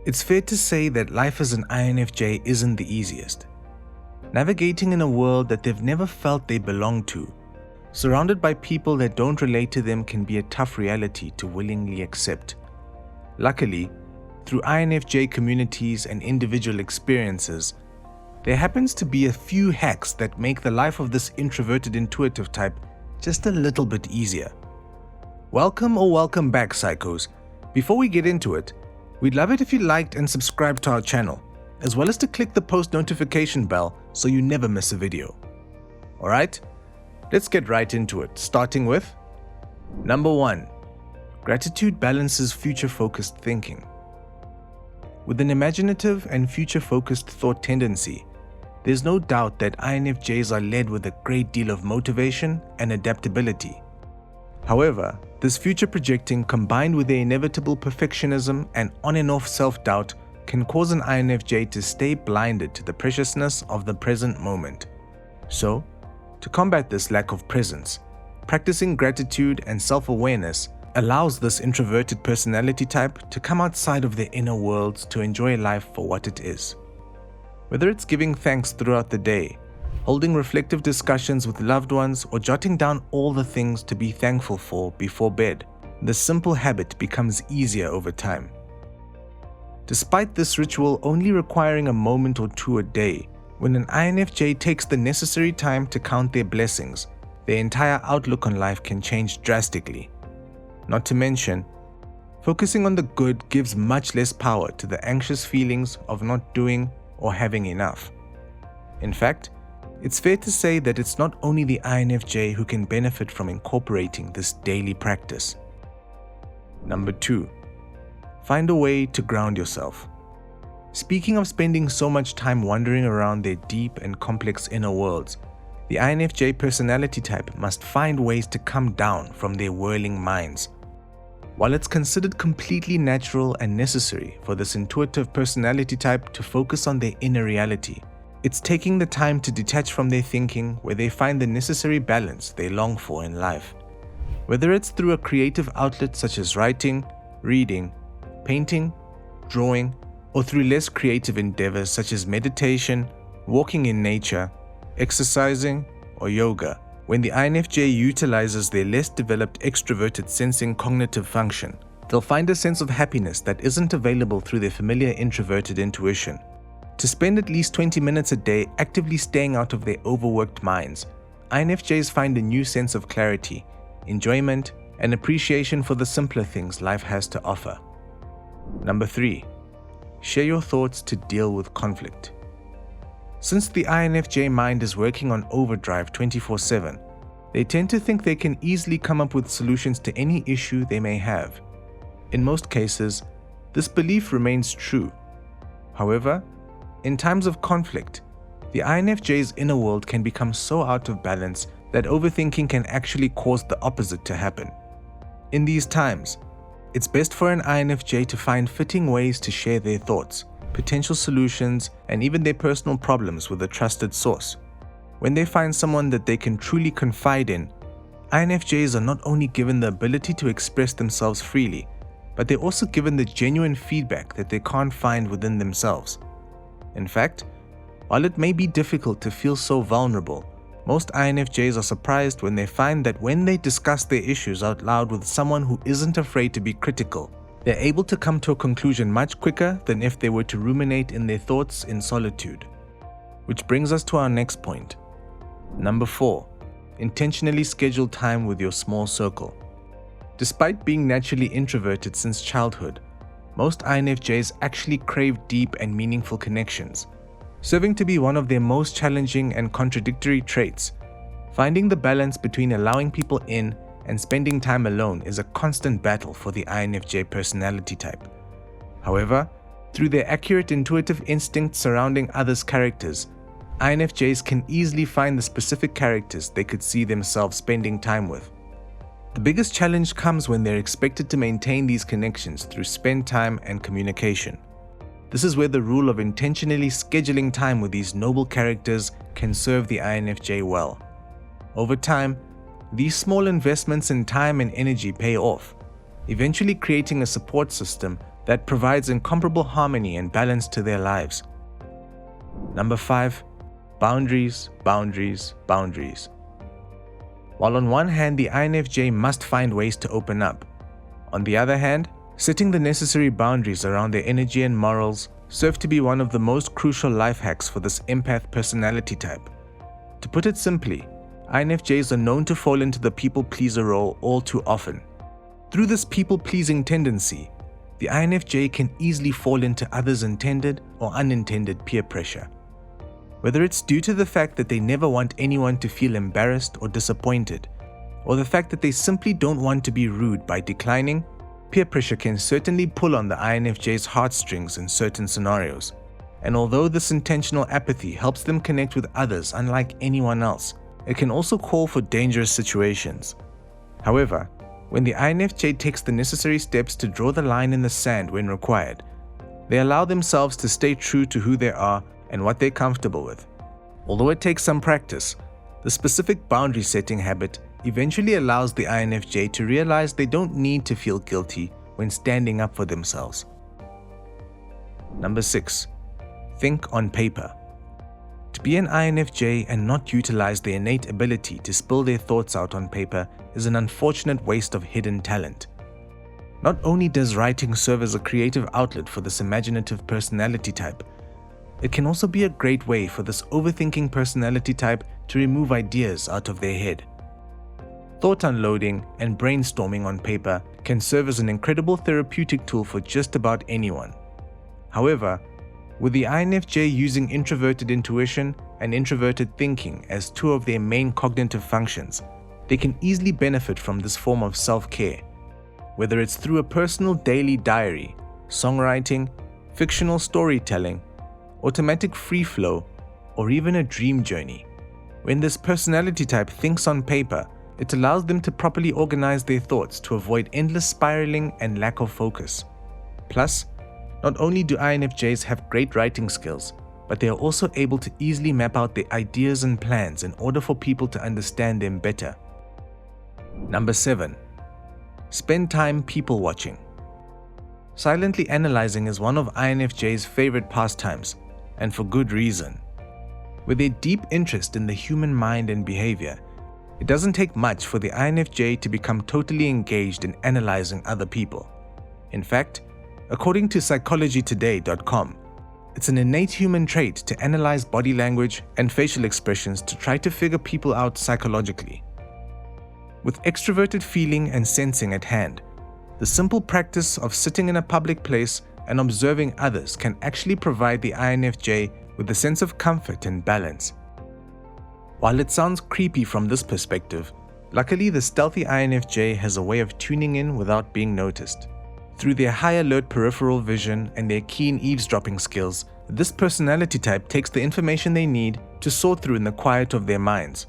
It's fair to say that life as an INFJ isn't the easiest. Navigating in a world that they've never felt they belong to, surrounded by people that don't relate to them, can be a tough reality to willingly accept. Luckily, through INFJ communities and individual experiences, there happens to be a few hacks that make the life of this introverted intuitive type just a little bit easier. Welcome back, psychos. Before we get into it, we'd love it if you liked and subscribed to our channel, as well as to click the post notification bell so you never miss a video. Alright, let's get right into it, starting with number 1. Gratitude balances future-focused thinking. With an imaginative and future-focused thought tendency, there's no doubt that INFJs are led with a great deal of motivation and adaptability. However, this future projecting combined with their inevitable perfectionism and on and off self-doubt can cause an INFJ to stay blinded to the preciousness of the present moment. So, to combat this lack of presence, practicing gratitude and self-awareness allows this introverted personality type to come outside of their inner worlds to enjoy life for what it is. Whether it's giving thanks throughout the day, holding reflective discussions with loved ones, or jotting down all the things to be thankful for before bed, this simple habit becomes easier over time. Despite this ritual only requiring a moment or two a day, when an INFJ takes the necessary time to count their blessings, their entire outlook on life can change drastically. Not to mention, focusing on the good gives much less power to the anxious feelings of not doing or having enough. In fact, it's fair to say that it's not only the INFJ who can benefit from incorporating this daily practice. Number 2. Find a way to ground yourself. Speaking of spending so much time wandering around their deep and complex inner worlds, the INFJ personality type must find ways to come down from their whirling minds. While it's considered completely natural and necessary for this intuitive personality type to focus on their inner reality, it's taking the time to detach from their thinking where they find the necessary balance they long for in life. Whether it's through a creative outlet such as writing, reading, painting, drawing, or through less creative endeavors such as meditation, walking in nature, exercising, or yoga, when the INFJ utilizes their less developed extroverted sensing cognitive function, they'll find a sense of happiness that isn't available through their familiar introverted intuition. To spend at least 20 minutes a day actively staying out of their overworked minds, INFJs find a new sense of clarity, enjoyment, and appreciation for the simpler things life has to offer. Number 3. Share your thoughts to deal with conflict. Since the INFJ mind is working on overdrive 24/7, they tend to think they can easily come up with solutions to any issue they may have. In most cases, this belief remains true. However, in times of conflict, the INFJ's inner world can become so out of balance that overthinking can actually cause the opposite to happen. In these times, it's best for an INFJ to find fitting ways to share their thoughts, potential solutions, and even their personal problems with a trusted source. When they find someone that they can truly confide in, INFJs are not only given the ability to express themselves freely, but they're also given the genuine feedback that they can't find within themselves. In fact, while it may be difficult to feel so vulnerable, most INFJs are surprised when they find that when they discuss their issues out loud with someone who isn't afraid to be critical, they're able to come to a conclusion much quicker than if they were to ruminate in their thoughts in solitude. Which brings us to our next point. Number 4. Intentionally schedule time with your small circle. Despite being naturally introverted since childhood, most INFJs actually crave deep and meaningful connections. Serving to be one of their most challenging and contradictory traits, finding the balance between allowing people in and spending time alone is a constant battle for the INFJ personality type. However, through their accurate intuitive instincts surrounding others' characters, INFJs can easily find the specific characters they could see themselves spending time with. The biggest challenge comes when they're expected to maintain these connections through spend time and communication. This is where the rule of intentionally scheduling time with these noble characters can serve the INFJ well. Over time, these small investments in time and energy pay off, eventually creating a support system that provides incomparable harmony and balance to their lives. Number 5. Boundaries, boundaries, boundaries. While on one hand the INFJ must find ways to open up, on the other hand, setting the necessary boundaries around their energy and morals serve to be one of the most crucial life hacks for this empath personality type. To put it simply, INFJs are known to fall into the people-pleaser role all too often. Through this people-pleasing tendency, the INFJ can easily fall into others' intended or unintended peer pressure. Whether it's due to the fact that they never want anyone to feel embarrassed or disappointed, or the fact that they simply don't want to be rude by declining, peer pressure can certainly pull on the INFJ's heartstrings in certain scenarios. And although this intentional apathy helps them connect with others unlike anyone else, it can also call for dangerous situations. However, when the INFJ takes the necessary steps to draw the line in the sand when required, they allow themselves to stay true to who they are and what they're comfortable with. Although it takes some practice, the specific boundary setting habit eventually allows the INFJ to realize they don't need to feel guilty when standing up for themselves. Number 6. Think on paper. To be an INFJ and not utilize their innate ability to spill their thoughts out on paper is an unfortunate waste of hidden talent. Not only does writing serve as a creative outlet for this imaginative personality type, it can also be a great way for this overthinking personality type to remove ideas out of their head. Thought unloading and brainstorming on paper can serve as an incredible therapeutic tool for just about anyone. However, with the INFJ using introverted intuition and introverted thinking as two of their main cognitive functions, they can easily benefit from this form of self-care. Whether it's through a personal daily diary, songwriting, fictional storytelling, automatic free flow, or even a dream journey. When this personality type thinks on paper, it allows them to properly organize their thoughts to avoid endless spiraling and lack of focus. Plus, not only do INFJs have great writing skills, but they are also able to easily map out their ideas and plans in order for people to understand them better. Number 7. Spend time people watching. Silently analyzing is one of INFJ's favorite pastimes, and for good reason. With their deep interest in the human mind and behavior, it doesn't take much for the INFJ to become totally engaged in analyzing other people. In fact, according to psychologytoday.com, it's an innate human trait to analyze body language and facial expressions to try to figure people out psychologically. With extroverted feeling and sensing at hand, the simple practice of sitting in a public place and observing others can actually provide the INFJ with a sense of comfort and balance. While it sounds creepy from this perspective, luckily the stealthy INFJ has a way of tuning in without being noticed. Through their high alert peripheral vision and their keen eavesdropping skills, this personality type takes the information they need to sort through in the quiet of their minds.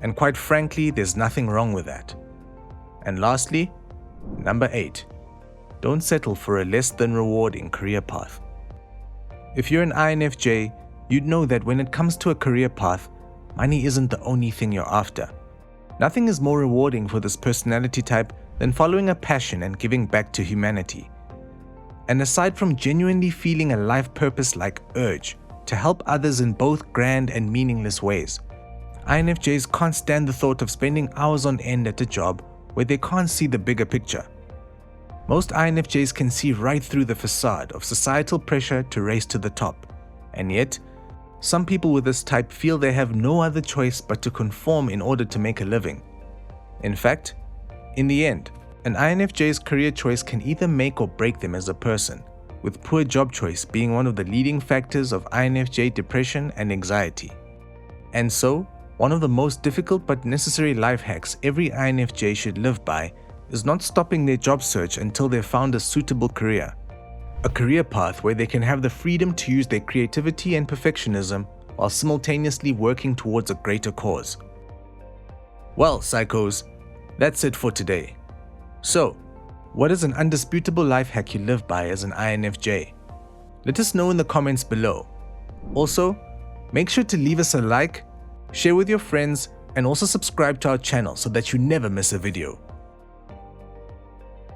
And quite frankly, there's nothing wrong with that. And lastly, number 8. Don't settle for a less than rewarding career path. If you're an INFJ, you'd know that when it comes to a career path, money isn't the only thing you're after. Nothing is more rewarding for this personality type than following a passion and giving back to humanity. And aside from genuinely feeling a life purpose-like urge to help others in both grand and meaningless ways, INFJs can't stand the thought of spending hours on end at a job where they can't see the bigger picture. Most INFJs can see right through the facade of societal pressure to race to the top, and yet, some people with this type feel they have no other choice but to conform in order to make a living. In fact, in the end, an INFJ's career choice can either make or break them as a person, with poor job choice being one of the leading factors of INFJ depression and anxiety. And so, one of the most difficult but necessary life hacks every INFJ should live by is not stopping their job search until they've found a suitable career. A career path where they can have the freedom to use their creativity and perfectionism while simultaneously working towards a greater cause. Well, psychos, that's it for today. So, what is an undisputable life hack you live by as an INFJ? Let us know in the comments below. Also, make sure to leave us a like, share with your friends, and also subscribe to our channel so that you never miss a video.